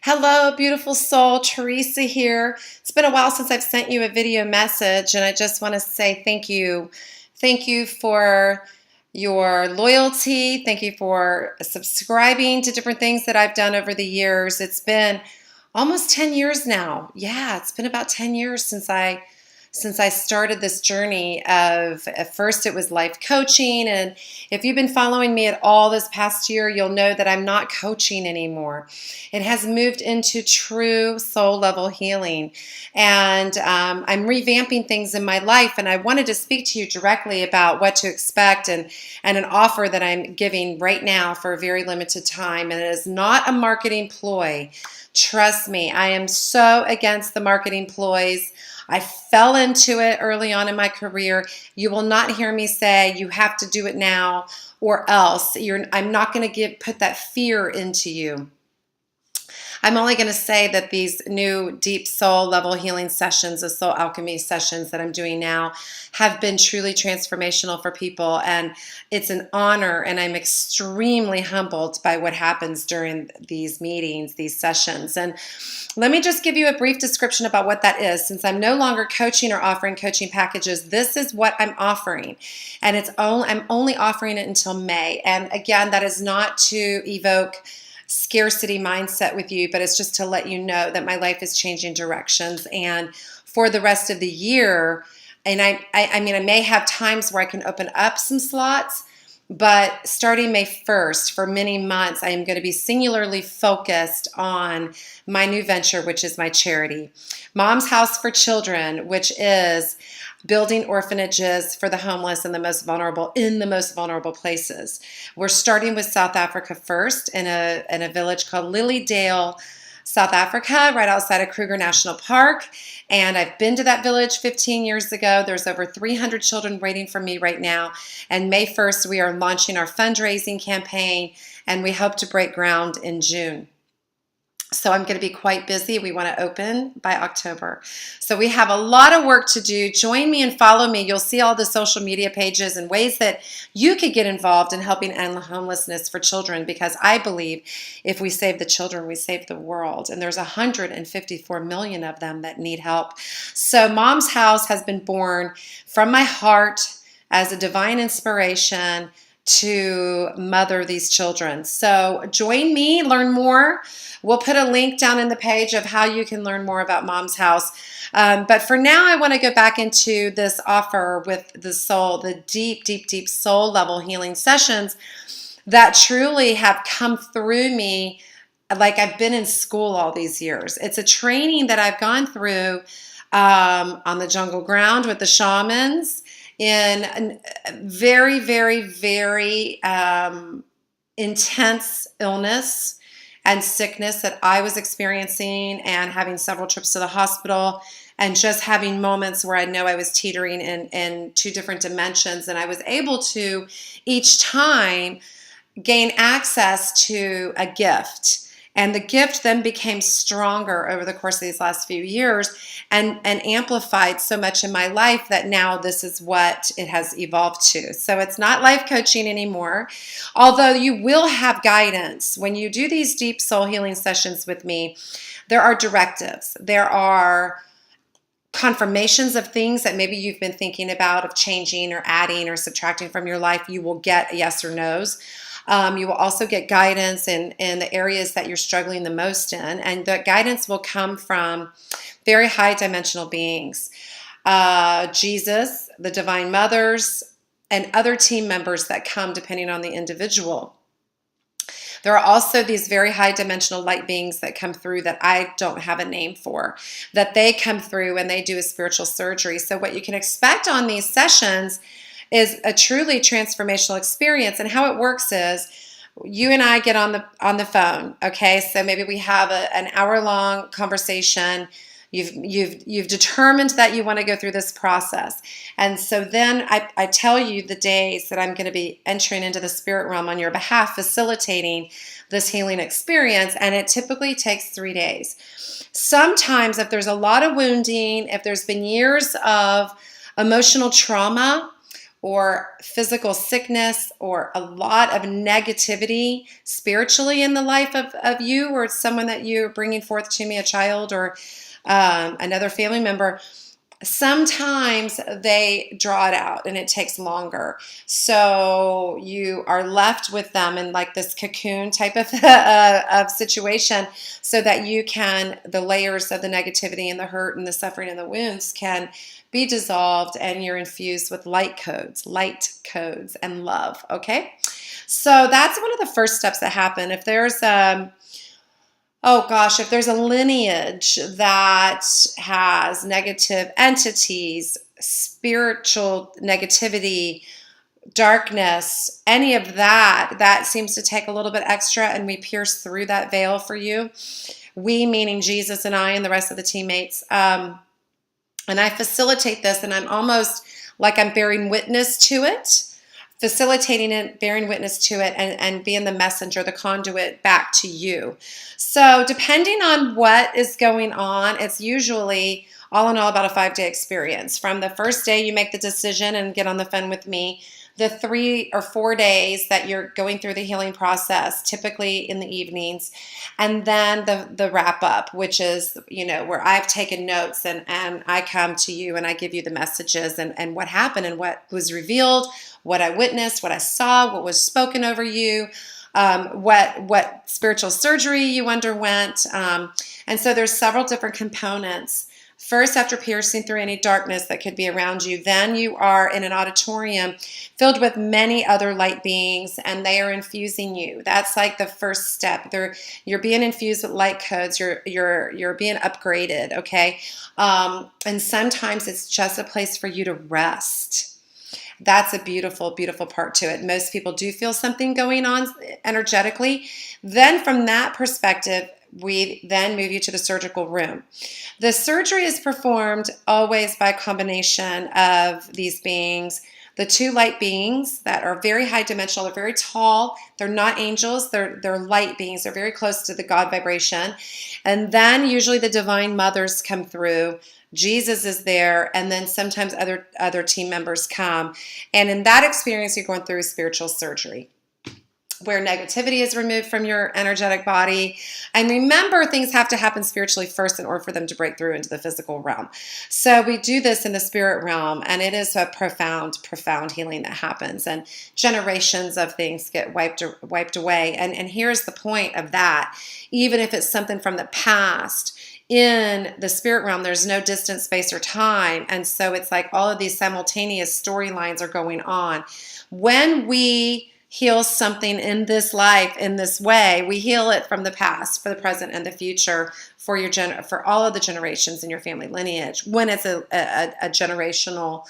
Hello, beautiful soul. Teresa here. It's been a while since I've sent you a video message, and I just want to say thank you. Thank you for your loyalty. Thank you for subscribing to different things that I've done over the years. It's been almost 10 years now. Yeah, it's been about 10 years since I started this journey of, at first it was life coaching. And if you've been following me at all this past year, you'll know that I'm not coaching anymore. It has moved into true soul level healing. And I'm revamping things in my life. And I wanted to speak to you directly about what to expect and an offer that I'm giving right now for a very limited time. And it is not a marketing ploy. Trust me, I am so against the marketing ploys. I fell into it early on in my career. You will not hear me say you have to do it now or else. I'm not going to put that fear into you. I'm only going to say that these new deep soul level healing sessions, the soul alchemy sessions that I'm doing now, have been truly transformational for people. And it's an honor, and I'm extremely humbled by what happens during these meetings, these sessions. And let me just give you a brief description about what that is. Since I'm no longer coaching or offering coaching packages, this is what I'm offering. And I'm only offering it until May. And again, that is not to evoke scarcity mindset with you, but it's just to let you know that my life is changing directions. And for the rest of the year, and I mean, I may have times where I can open up some slots, but starting May 1st, for many months, I am going to be singularly focused on my new venture, which is my charity, Mom's House for Children, which is building orphanages for the homeless and the most vulnerable places. We're starting with South Africa first in a village called Lilydale, South Africa, right outside of Kruger National Park. And I've been to that village 15 years ago. There's over 300 children waiting for me right now. And May 1st, we are launching our fundraising campaign, and we hope to break ground in June. So I'm going to be quite busy. We want to open by October. So we have a lot of work to do. Join me and follow me. You'll see all the social media pages and ways that you could get involved in helping end homelessness for children, because I believe if we save the children, we save the world. And there's 154 million of them that need help. So Mom's House has been born from my heart as a divine inspiration to mother these children. So join me, learn more. We'll put a link down in the page of how you can learn more about Mom's House. But for now, I want to go back into this offer with the deep soul level healing sessions that truly have come through me like I've been in school all these years. It's a training that I've gone through on the jungle ground with the shamans in very, very, very intense illness and sickness that I was experiencing, and having several trips to the hospital, and just having moments where I know I was teetering in two different dimensions. And I was able to each time gain access to a gift. And the gift then became stronger over the course of these last few years and amplified so much in my life that now this is what it has evolved to. So it's not life coaching anymore, although you will have guidance. When you do these deep soul healing sessions with me, there are directives. There are confirmations of things that maybe you've been thinking about, of changing or adding or subtracting from your life. You will get yes or no's. You will also get guidance in the areas that you're struggling the most in. And the guidance will come from very high dimensional beings. Jesus, the Divine Mothers, and other team members that come depending on the individual. There are also these very high dimensional light beings that come through that I don't have a name for, that they come through and they do a spiritual surgery. So what you can expect on these sessions is a truly transformational experience. And how it works is you and I get on the phone. Okay, so maybe we have an hour-long conversation. You've determined that you want to go through this process. And so then I tell you the days that I'm going to be entering into the spirit realm on your behalf, facilitating this healing experience. And it typically takes 3 days. Sometimes if there's a lot of wounding, if there's been years of emotional trauma, or physical sickness or a lot of negativity spiritually in the life of you or someone that you're bringing forth to me, a child or another family member, sometimes they draw it out and it takes longer. So you are left with them in like this cocoon type of situation so that you can, the layers of the negativity and the hurt and the suffering and the wounds can be dissolved and you're infused with light codes and love. Okay. So that's one of the first steps that happen. If there's if there's a lineage that has negative entities, spiritual negativity, darkness, any of that, that seems to take a little bit extra and we pierce through that veil for you. We, meaning Jesus and I and the rest of the teammates. And I facilitate this and I'm almost like I'm bearing witness to it. Facilitating it, bearing witness to it, and being the messenger, the conduit back to you. So depending on what is going on, it's usually all in all about a 5-day experience. From the first day you make the decision and get on the phone with me, the 3 or 4 days that you're going through the healing process, typically in the evenings, and then the wrap up, which is, where I've taken notes and I come to you and I give you the messages and what happened and what was revealed, what I witnessed, what I saw, what was spoken over you, what spiritual surgery you underwent. And so there's several different components. First, after piercing through any darkness that could be around you, then you are in an auditorium filled with many other light beings, and they are infusing you. That's like the first step. You're being infused with light codes. You're being upgraded, okay? And sometimes it's just a place for you to rest. That's a beautiful, beautiful part to it. Most people do feel something going on energetically. Then from that perspective, we then move you to the surgical room. The surgery is performed always by a combination of these beings. The 2 light beings that are very high dimensional, they're very tall, they're not angels, they're light beings, they're very close to the God vibration. And then usually the divine mothers come through. Jesus is there, and then sometimes other team members come. And in that experience, you're going through spiritual surgery, where negativity is removed from your energetic body. And remember, things have to happen spiritually first in order for them to break through into the physical realm. So we do this in the spirit realm, and it is a profound, profound healing that happens. And generations of things get wiped away. And here's the point of that. Even if it's something from the past, in the spirit realm, there's no distance, space, or time. And so it's like all of these simultaneous storylines are going on. When we heal something in this life in this way, we heal it from the past, for the present, and the future for for all of the generations in your family lineage. When it's a generational,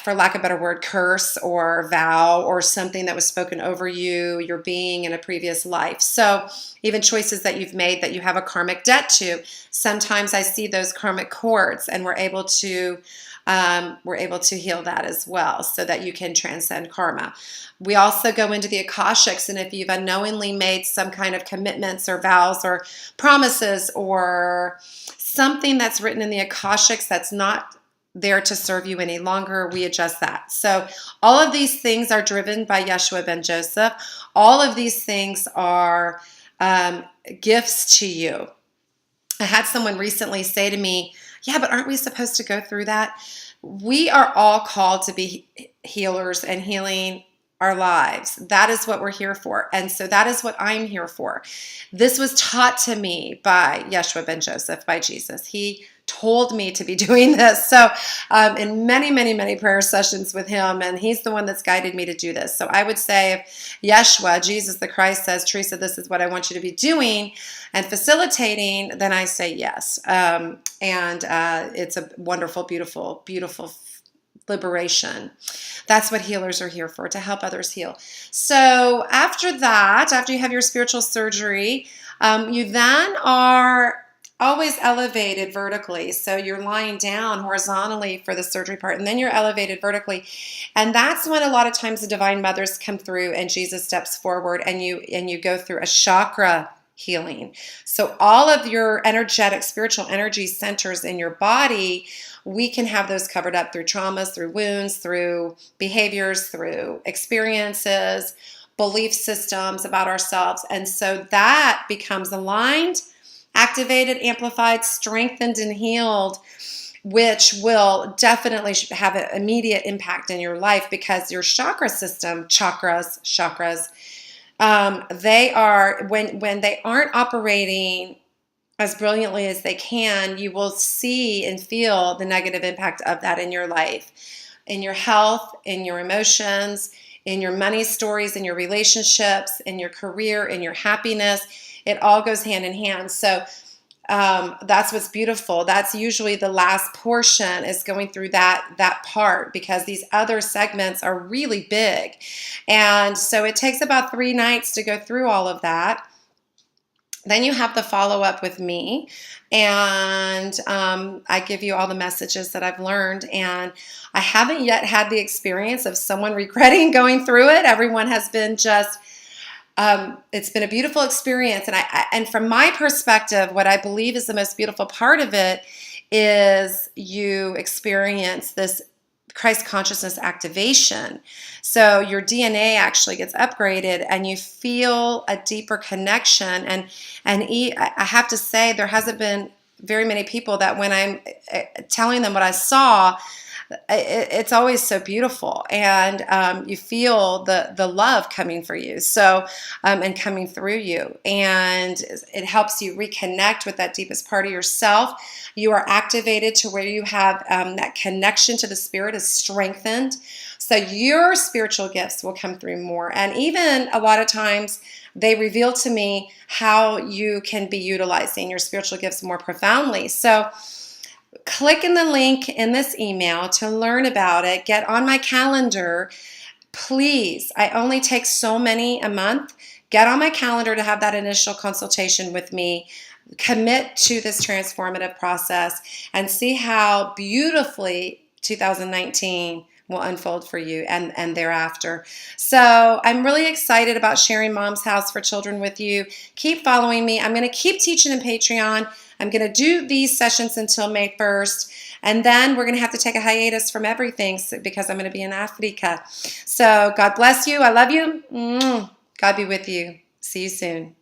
for lack of a better word, curse or vow or something that was spoken over you, your being in a previous life. So even choices that you've made that you have a karmic debt to, sometimes I see those karmic cords, and we're able to heal that as well so that you can transcend karma. We also go into the Akashics, and if you've unknowingly made some kind of commitments or vows or promises or something that's written in the Akashics that's not there to serve you any longer, we adjust that. So all of these things are driven by Yeshua ben Joseph. All of these things are gifts to you. I had someone recently say to me, yeah, but aren't we supposed to go through that? We are all called to be healers and healing our lives. That is what we're here for. And so that is what I'm here for. This was taught to me by Yeshua ben Joseph, by Jesus. He told me to be doing this. So in many, many, many prayer sessions with him, and he's the one that's guided me to do this. So I would say if Yeshua, Jesus the Christ, says, Teresa, this is what I want you to be doing and facilitating, then I say yes. And it's a wonderful, beautiful, beautiful liberation. That's what healers are here for, to help others heal. So after that, after you have your spiritual surgery, you then are always elevated vertically. So you're lying down horizontally for the surgery part, and then you're elevated vertically. And that's when a lot of times the divine mothers come through and Jesus steps forward, and you go through a chakra healing. So all of your energetic, spiritual energy centers in your body, we can have those covered up through traumas, through wounds, through behaviors, through experiences, belief systems about ourselves. And so that becomes aligned, activated, amplified, strengthened, and healed, which will definitely have an immediate impact in your life, because your chakra system, chakras, they are, when they aren't operating as brilliantly as they can, you will see and feel the negative impact of that in your life, in your health, in your emotions, in your money stories, in your relationships, in your career, in your happiness. It all goes hand in hand. So that's what's beautiful. That's usually the last portion, is going through that part, because these other segments are really big. And so it takes about 3 nights to go through all of that. Then you have the follow-up with me, and I give you all the messages that I've learned. And I haven't yet had the experience of someone regretting going through it. Everyone has been just, it's been a beautiful experience. And from my perspective, what I believe is the most beautiful part of it is you experience this Christ consciousness activation. So your DNA actually gets upgraded, and you feel a deeper connection. And I have to say, there hasn't been very many people that, when I'm telling them what I saw, it's always so beautiful, and you feel the love coming for you, so and coming through you, and it helps you reconnect with that deepest part of yourself. You are activated to where you have that connection to the spirit is strengthened, so your spiritual gifts will come through more. And even a lot of times they reveal to me how you can be utilizing your spiritual gifts more profoundly. So click in the link in this email to learn about it. Get on my calendar, please. I only take so many a month. Get on my calendar to have that initial consultation with me. Commit to this transformative process and see how beautifully 2019 will unfold for you and thereafter. So I'm really excited about sharing Mom's House for Children with you. Keep following me. I'm going to keep teaching in Patreon. I'm going to do these sessions until May 1st, and then we're going to have to take a hiatus from everything because I'm going to be in Africa. So God bless you. I love you. God be with you. See you soon.